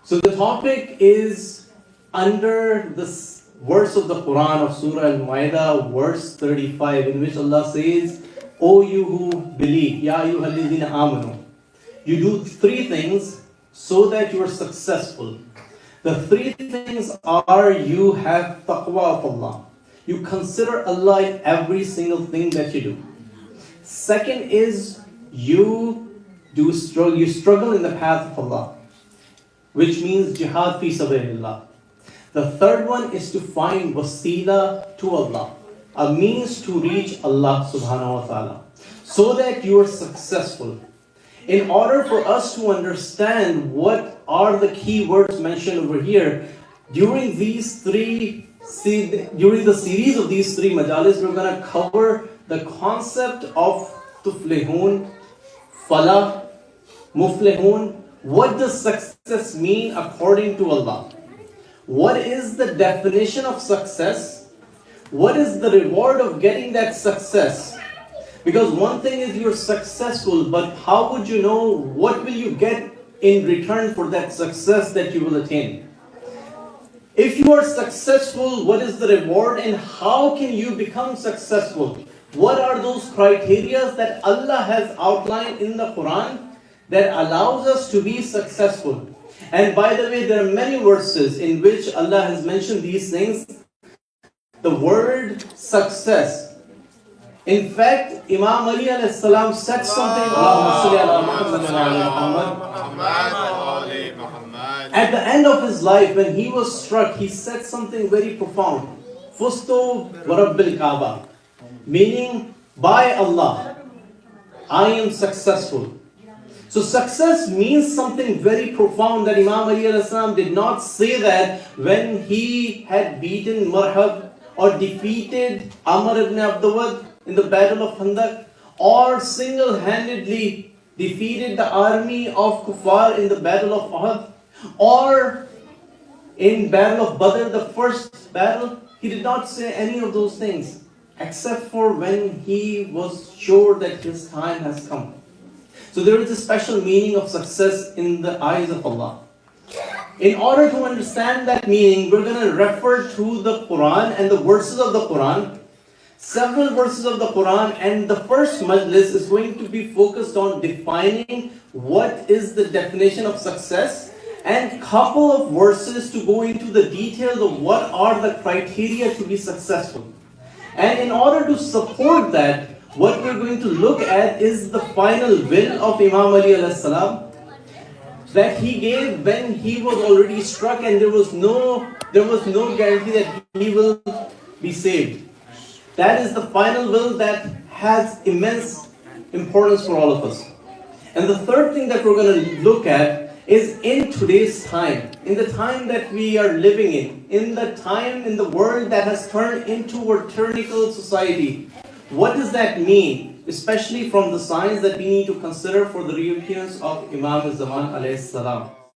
So the topic is under this verse of the Quran of Surah Al-Ma'idah, verse 35, in which Allah says, O you who believe, Ya ayyuhalladhina amanu, you do three things so that you are successful. The three things are: you have taqwa of Allah. You consider Allah in every single thing that you do. Second is you struggle in the path of Allah, which means jihad fi sabilillah. The third one is to find wasila to Allah, a means to reach Allah subhanahu wa ta'ala, so that you are successful. In order for us to understand what are the key words mentioned over here, during the series of these three majalis, we're going to cover the concept of tuflihun, falah, muflihun. What does success mean according to Allah? What is the definition of success? What is the reward of getting that success? Because one thing is you're successful, but how would you know what will you get in return for that success that you will attain? If you are successful, what is the reward and how can you become successful? What are those criteria that Allah has outlined in the Quran that allows us to be successful? And by the way, there are many verses in which Allah has mentioned these things. The word success. In fact, Imam Ali alayhi salam said something. At the end of his life, when he was struck, he said something very profound. Fustu warabbil Kaaba, meaning by Allah, I am successful. So success means something very profound that Imam Ali alayhi salam did not say that when he had beaten Marhab or defeated Amr ibn Abdawad in the battle of Khandaq, or single-handedly defeated the army of Kuffar in the battle of Uhud, or in battle of Badr, the first battle. He did not say any of those things, except for when he was sure that his time has come. So there is a special meaning of success in the eyes of Allah. In order to understand that meaning, we're going to refer to the Quran and the verses of the Quran, several verses of the Quran, and the first majlis is going to be focused on defining what is the definition of success, and couple of verses to go into the details of what are the criteria to be successful. And in order to support that, what we're going to look at is the final will of Imam Ali alayhi salam that he gave when he was already struck and there was no guarantee that he will be saved. That is the final will that has immense importance for all of us. And the third thing that we're going to look at is in today's time, in the time that we are living in the time in the world that has turned into a tyrannical society. What does that mean? Especially from the signs that we need to consider for the reappearance of Imam al-Zaman alayhi salam.